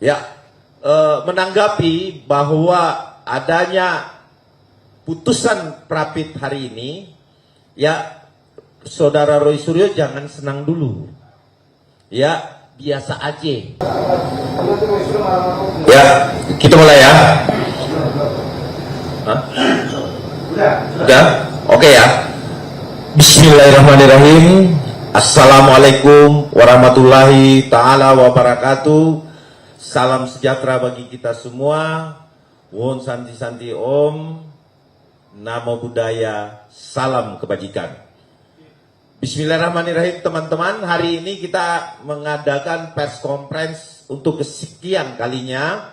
Ya, menanggapi bahwa adanya putusan Prapit hari ini, ya Saudara Roy Suryo jangan senang dulu. Ya, biasa aja. Ya, kita mulai ya. Hah? Udah? Oke ya. Bismillahirrahmanirrahim. Assalamualaikum warahmatullahi ta'ala wabarakatuh. Salam sejahtera bagi kita semua. Won santi santi om. Namo Buddhaya. Salam kebajikan. Bismillahirrahmanirrahim teman-teman. Hari ini kita mengadakan press conference untuk kesekian kalinya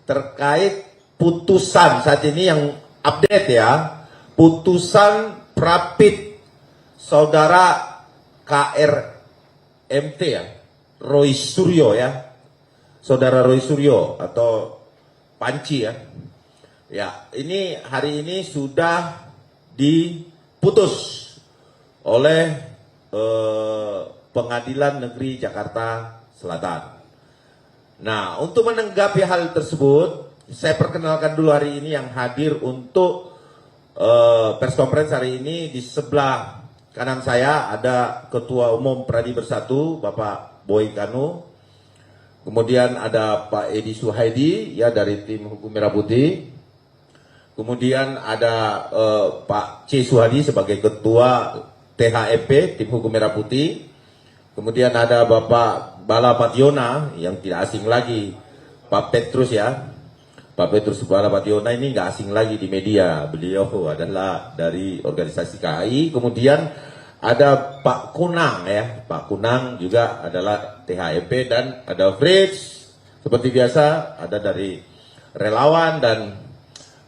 terkait putusan saat ini yang update ya. Putusan Prapit Saudara KRMT ya, Roy Suryo ya, Saudara Roy Suryo atau Panci ya. Ya, ini hari ini sudah diputus oleh Pengadilan Negeri Jakarta Selatan. Nah, untuk menanggapi hal tersebut, saya perkenalkan dulu hari ini yang hadir untuk press conference hari ini. Di sebelah kanan saya ada Ketua Umum Pradi Bersatu, Bapak Boy Kanu. Kemudian ada Pak Edi Suhaidi ya dari tim Hukum Merah Putih. Kemudian ada Pak C Suhadi sebagai Ketua THEP tim Hukum Merah Putih. Kemudian ada Bapak Bala Pationa yang tidak asing lagi, Pak Petrus ya. Pak Petrus Bala Pationa ini nggak asing lagi di media. Beliau adalah dari organisasi KAI. Kemudian ada Pak Kunang ya. Pak Kunang juga adalah THEP dan ada Fritz. Seperti biasa ada dari relawan dan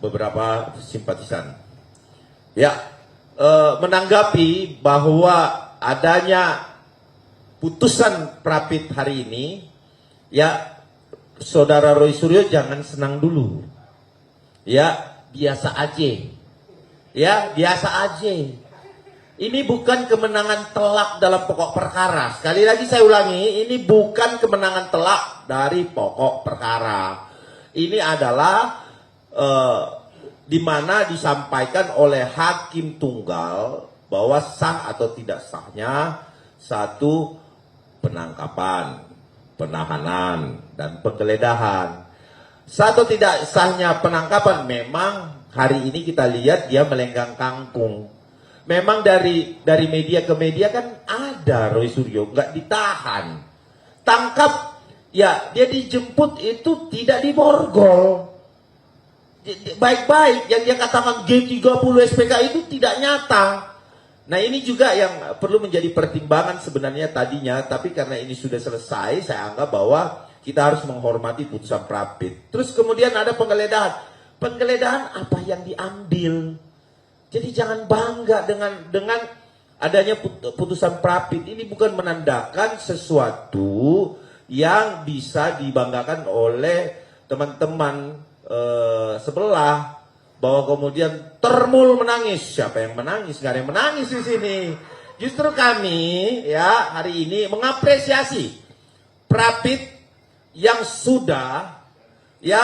beberapa simpatisan. Ya, menanggapi bahwa adanya putusan Prapit hari ini, ya Saudara Roy Suryo jangan senang dulu. Ya, biasa aja. Ya, biasa aja. Ini bukan kemenangan telak dalam pokok perkara. Sekali lagi saya ulangi, ini bukan kemenangan telak dari pokok perkara. Ini adalah di mana disampaikan oleh hakim tunggal bahwa sah atau tidak sahnya satu penangkapan, penahanan, dan penggeledahan. Satu tidak sahnya penangkapan, memang hari ini kita lihat dia melenggang kangkung. Memang dari media ke media kan ada Roy Suryo nggak ditahan, tangkap, ya dia dijemput itu tidak diborgol. Baik-baik yang dia katakan G30 SPK itu tidak nyata. Nah ini juga yang perlu menjadi pertimbangan sebenarnya tadinya, tapi karena ini sudah selesai, saya anggap bahwa kita harus menghormati putusan Prapit. Terus kemudian ada penggeledahan. Penggeledahan apa yang diambil? Jadi jangan bangga dengan adanya putusan Prapit. Ini bukan menandakan sesuatu yang bisa dibanggakan oleh teman-teman sebelah. Bahwa kemudian termul menangis. Siapa yang menangis? Gak ada yang menangis di sini. Justru kami ya hari ini mengapresiasi Prapit yang sudah ya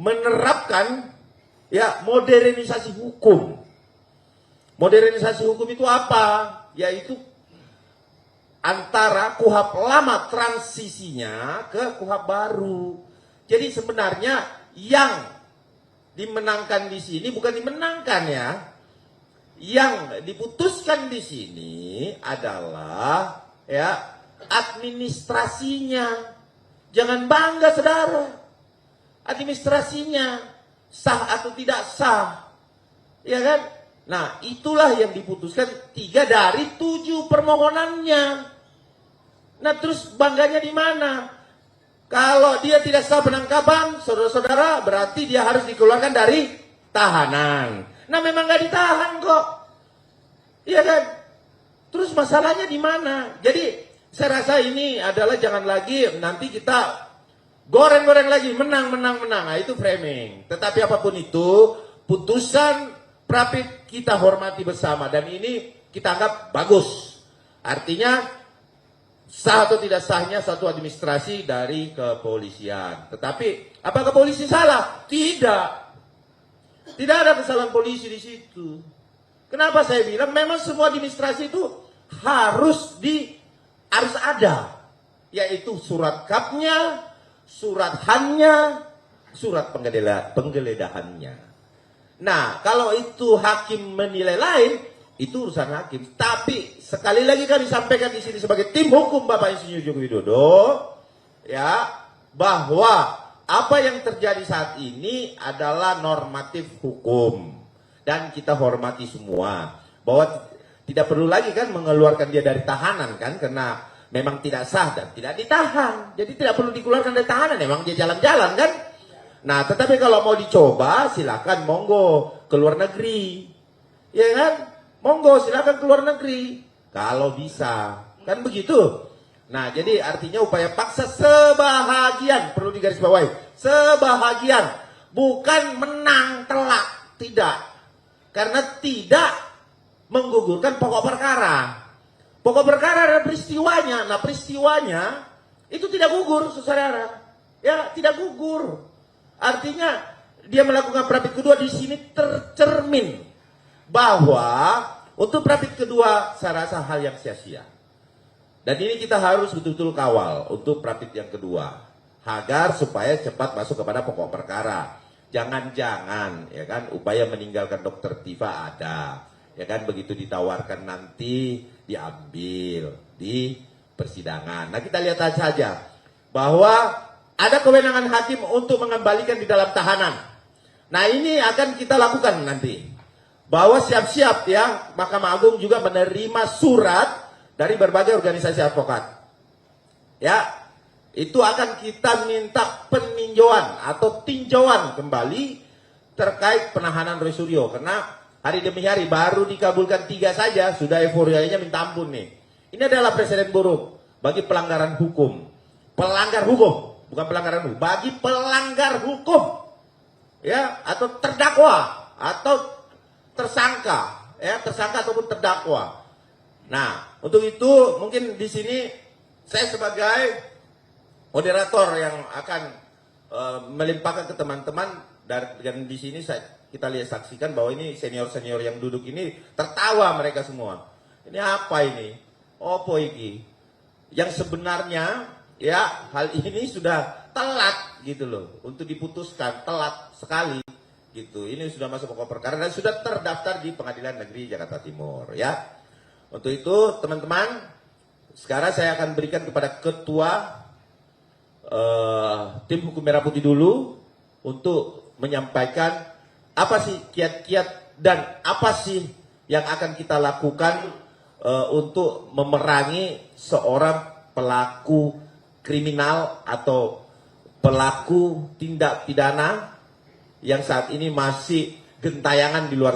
menerapkan ya modernisasi hukum. Modernisasi hukum itu apa? Yaitu antara KUHP lama transisinya ke KUHP baru. Jadi sebenarnya yang dimenangkan di sini bukan dimenangkan ya. Yang diputuskan di sini adalah ya administrasinya. Jangan bangga saudara. Administrasinya sah atau tidak sah. Ya kan? Nah, itulah yang diputuskan 3 dari 7 permohonannya. Nah, terus bangganya di mana? Kalau dia tidak sah penangkapan, saudara-saudara, berarti dia harus dikeluarkan dari tahanan. Nah, memang nggak ditahan kok. Iya kan? Terus masalahnya di mana? Jadi, saya rasa ini adalah jangan lagi nanti kita goreng-goreng lagi, menang. Nah, itu framing. Tetapi apapun itu, putusan Prapit kita hormati bersama. Dan ini kita anggap bagus. Artinya sah atau tidak sahnya satu administrasi dari kepolisian. Tetapi apakah polisi salah? Tidak. Tidak ada kesalahan polisi di situ. Kenapa saya bilang memang semua administrasi itu harus ada, yaitu surat kapnya, surat hannya, surat penggeledahannya. Nah, kalau itu hakim menilai lain, itu urusan hakim. Tapi sekali lagi kami sampaikan di sini sebagai tim hukum Bapak Insinyur Joko Widodo, ya, bahwa apa yang terjadi saat ini adalah normatif hukum dan kita hormati semua. Bahwa tidak perlu lagi kan mengeluarkan dia dari tahanan kan, karena memang tidak sah dan tidak ditahan. Jadi tidak perlu dikeluarkan dari tahanan, memang dia jalan-jalan kan. Nah, tetapi kalau mau dicoba silakan monggo ke luar negeri. Ya kan? Monggo silakan ke luar negeri kalau bisa. Kan begitu. Nah, jadi artinya upaya paksa sebahagian, perlu digarisbawahi. Sebahagian, bukan menang telak, tidak. Karena tidak menggugurkan pokok perkara. Pokok perkara adalah peristiwanya. Nah, peristiwanya itu tidak gugur, saudara. Ya, tidak gugur. Artinya dia melakukan prapit kedua di sini tercermin bahwa untuk prapit kedua saya rasa hal yang sia-sia. Dan ini kita harus betul-betul kawal untuk prapit yang kedua agar supaya cepat masuk kepada pokok perkara. Jangan-jangan ya kan upaya meninggalkan Dokter Tifa ada. Ya kan begitu ditawarkan nanti diambil di persidangan. Nah, kita lihat saja bahwa ada kewenangan hakim untuk mengembalikan di dalam tahanan. Nah, ini akan kita lakukan nanti. Bahwa siap-siap ya, Mahkamah Agung juga menerima surat dari berbagai organisasi advokat. Ya, itu akan kita minta peninjauan atau tinjauan kembali terkait penahanan Roy Suryo. Karena hari demi hari baru dikabulkan 3 saja, sudah euforianya minta ampun nih. Ini adalah presiden buruk bagi pelanggaran hukum. Pelanggar hukum, bukan pelanggaran hukum, bagi pelanggar hukum. Ya, atau terdakwa atau tersangka, ya, tersangka ataupun terdakwa. Nah, untuk itu mungkin di sini saya sebagai moderator yang akan melimpahkan ke teman-teman dan di sini kita lihat saksikan bahwa ini senior-senior yang duduk ini tertawa mereka semua. Ini apa ini? Opo iki? Yang sebenarnya ya hal ini sudah telat gitu loh untuk diputuskan, telat sekali gitu. Ini sudah masuk pokok perkara dan sudah terdaftar di Pengadilan Negeri Jakarta Timur ya. Untuk itu teman-teman, sekarang saya akan berikan kepada ketua tim hukum Merah Putih dulu untuk menyampaikan apa sih kiat-kiat dan apa sih yang akan kita lakukan untuk memerangi seorang pelaku kriminal atau pelaku tindak pidana yang saat ini masih gentayangan di luar